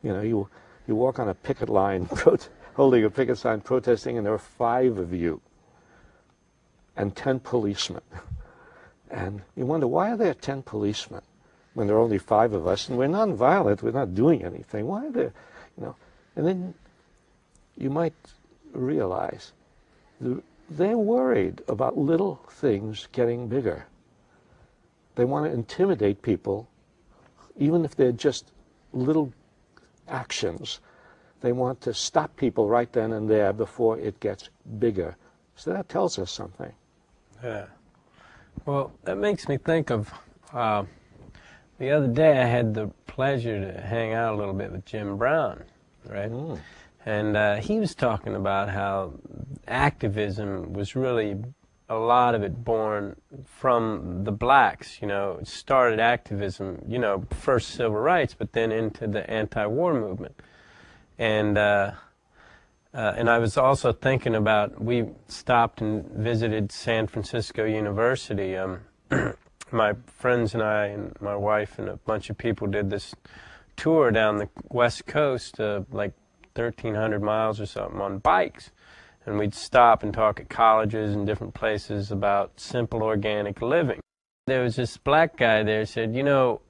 You know, you walk on a picket line, holding a picket sign, protesting, and there are 5 of you and 10 policemen. And you wonder, why are there 10 policemen when there are only 5 of us, and we're non-violent, we're not doing anything? Why are there, you know? And then you might realize they're worried about little things getting bigger. They want to intimidate people, even if they're just little actions. They want to stop people right then and there before it gets bigger. So that tells us something. Yeah. Well, that makes me think of the other day I had the pleasure to hang out a little bit with Jim Brown, right? Mm. And he was talking about how activism was really a lot of it born from the blacks. You know, it started activism, you know, first civil rights, but then into the anti-war movement. And I was also thinking about, we stopped and visited San Francisco University. My friends and I and my wife and a bunch of people did this tour down the West Coast, like 1,300 miles or something, on bikes. And we'd stop and talk at colleges and different places about simple organic living. There was this black guy there who said, you know,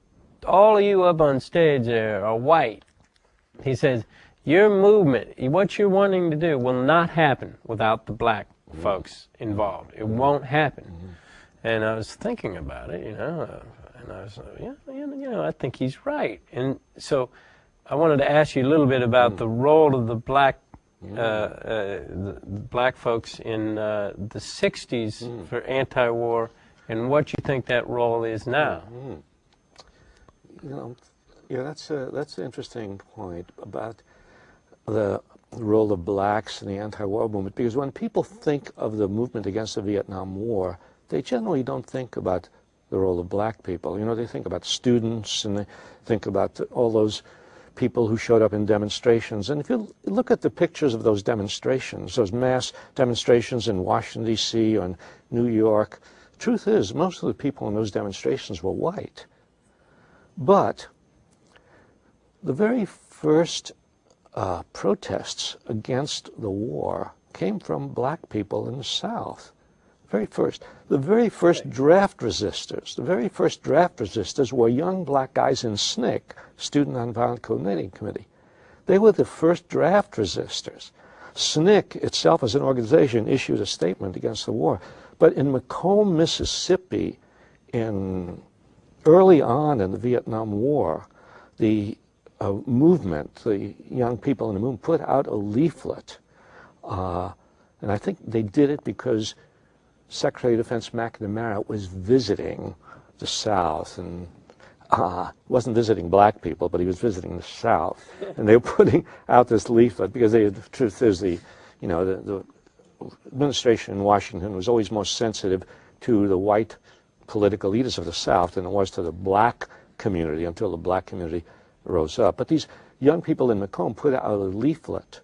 all of you up on stage there are white. He says, your movement, what you're wanting to do, will not happen without the black folks involved. It won't happen. And I was thinking about it, you know, and I was like, yeah, you know, I think he's right. And so I wanted to ask you a little bit about the role of the black folks in the 60s for anti-war, and what you think that role is now. You know, yeah, that's an interesting point about the role of blacks in the anti-war movement, because when people think of the movement against the Vietnam War, they generally don't think about the role of black people. You know, they think about students, and they think about all those people who showed up in demonstrations. And if you look at the pictures of those demonstrations, those mass demonstrations in Washington, D.C. or in New York, the truth is most of the people in those demonstrations were white. But the very first protests against the war came from black people in the South. The very first draft resistors were young black guys in SNCC, Student Nonviolent Coordinating Committee. They were the first draft resistors. SNCC itself as an organization issued a statement against the war. But in Macomb, Mississippi, early on in the Vietnam War, the movement, the young people in the movement, put out a leaflet. And I think they did it because Secretary of Defense McNamara was visiting the South, and wasn't visiting black people, but he was visiting the South, and they were putting out this leaflet because the truth is the administration in Washington was always more sensitive to the white political leaders of the South than it was to the black community until the black community rose up. But these young people in Macomb put out a leaflet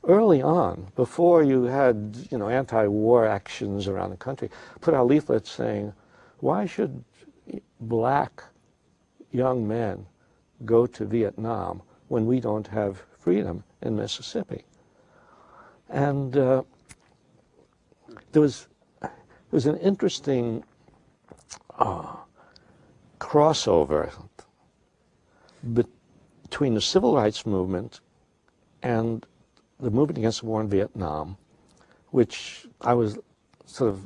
early on, before you had, you know, anti-war actions around the country, put out leaflets saying, why should black young men go to Vietnam when we don't have freedom in Mississippi? And there was an interesting crossover between the civil rights movement and the movement against the war in Vietnam, which I was sort of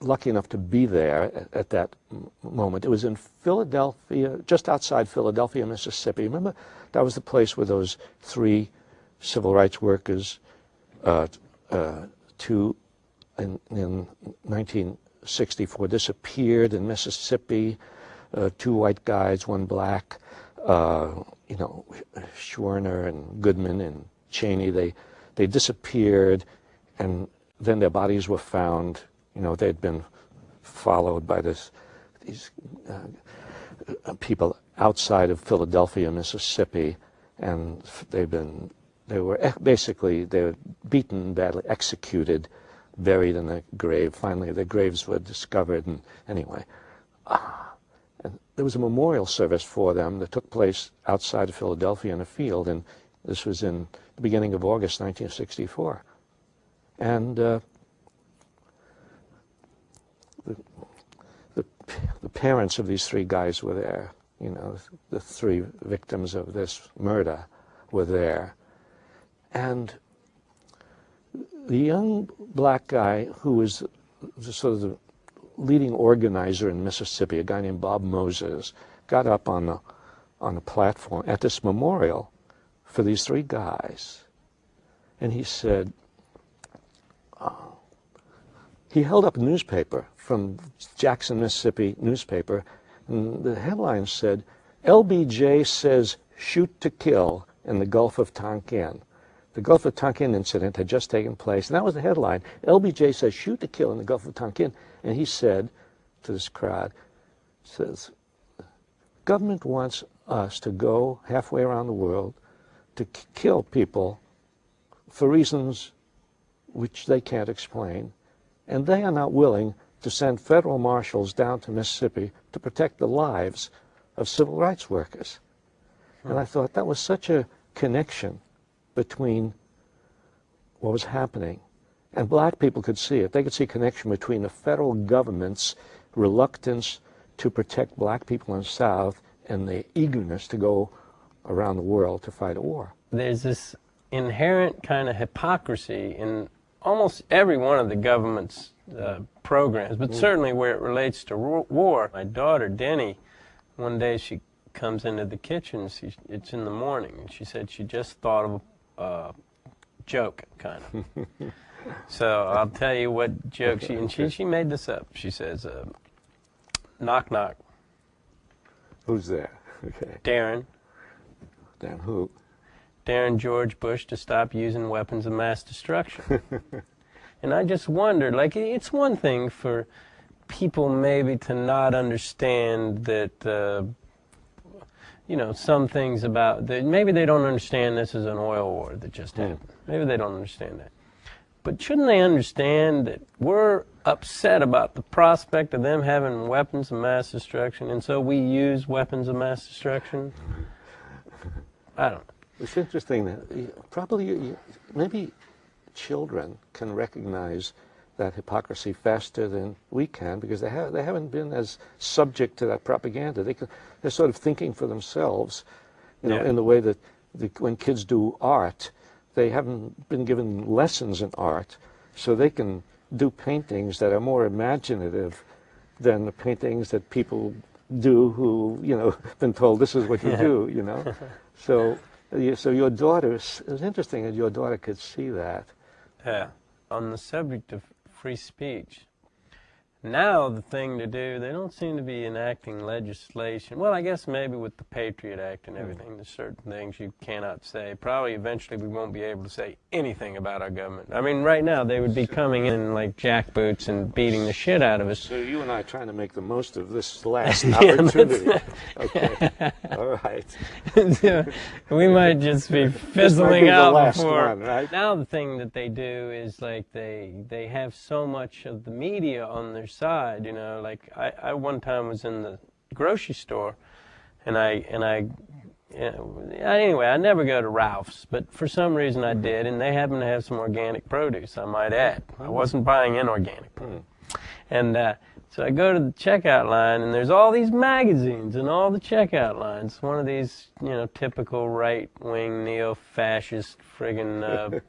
lucky enough to be there at that moment. It was in Philadelphia, just outside Philadelphia, Mississippi. Remember, that was the place where those 3 civil rights workers, 2 in 1964, disappeared in Mississippi. 2 white guys, 1 black. You know, Schwerner and Goodman and Cheney, they disappeared, and then their bodies were found. You know, they'd been followed by these people outside of Philadelphia, Mississippi, and they were beaten badly, executed, buried in a grave. Finally, their graves were discovered, and anyway, and there was a memorial service for them that took place outside of Philadelphia in a field, and this was in the beginning of August 1964. And the parents of these three guys were there. You know, the three victims of this murder were there. And the young black guy who was sort of the leading organizer in Mississippi, a guy named Bob Moses, got up on a platform at this memorial for these three guys. And he said, he held up a newspaper from Jackson, Mississippi newspaper, and the headline said, LBJ says shoot to kill in the Gulf of Tonkin. The Gulf of Tonkin incident had just taken place, and that was the headline. LBJ says shoot to kill in the Gulf of Tonkin. And he said to this crowd, says, government wants us to go halfway around the world to kill people for reasons which they can't explain, and they are not willing to send federal marshals down to Mississippi to protect the lives of civil rights workers. And I thought that was such a connection between what was happening. And black people could see it. They could see a connection between the federal government's reluctance to protect black people in the South and the eagerness to go around the world to fight a war. There's this inherent kind of hypocrisy in almost every one of the government's programs, but certainly where it relates to war. My daughter, Denny, one day she comes into the kitchen, it's in the morning, and she said she just thought of a joke, kind of. So I'll tell you what joke she made this up. She says, knock, knock. Who's there? Okay. Darren. Darren who? Darren George Bush to stop using weapons of mass destruction. And I just wondered, like, it's one thing for people maybe to not understand that, you know, some things about, maybe they don't understand this is an oil war that just happened. Maybe they don't understand that. But shouldn't they understand that we're upset about the prospect of them having weapons of mass destruction, and so we use weapons of mass destruction? I don't know. It's interesting that probably maybe children can recognize that hypocrisy faster than we can because they haven't been as subject to that propaganda. They're sort of thinking for themselves, you know, in the way that when kids do art, they haven't been given lessons in art, so they can do paintings that are more imaginative than the paintings that people do who, you know, been told this is what you do, you know. So your daughter, it's interesting that your daughter could see that. Yeah. On the subject of free speech, now the thing to do, they don't seem to be enacting legislation. Well, I guess maybe with the Patriot Act and everything, there's certain things you cannot say. Probably eventually we won't be able to say anything about our government. I mean, right now they would be coming in like jackboots and beating the shit out of us. So you and I are trying to make the most of this last opportunity. Okay. All right. So we might just be fizzling out the last before. one, right? Now the thing that they do is like they have so much of the media on their side, you know. Like I one time was in the grocery store, and anyway, I never go to Ralph's, but for some reason I did, and they happen to have some organic produce, I might add. I wasn't buying inorganic produce. And so I go to the checkout line, and there's all these magazines in all the checkout lines. One of these, you know, typical right-wing neo-fascist friggin'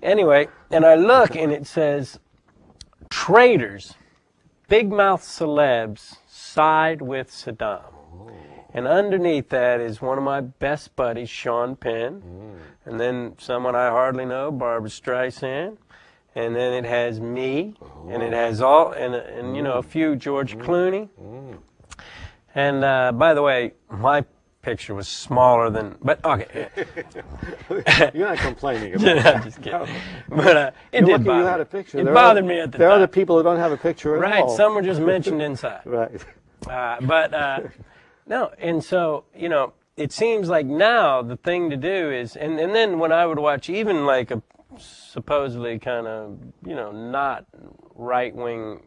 anyway, and I look, and it says, traitors, big mouth celebs side with Saddam. And underneath that is one of my best buddies, Sean Penn, and then someone I hardly know, Barbara Streisand, and then it has me, and it has all, and you know, a few, George Clooney. And by the way, my picture was smaller than, but okay. You're not complaining about I'm just kidding. But it did bother you had a picture. It bothered me at the time. There are other people who don't have a picture at all. Right, some were just mentioned inside. Right. No, and so, you know, it seems like now the thing to do is, and then when I would watch even like a supposedly kind of, you know, not right-wing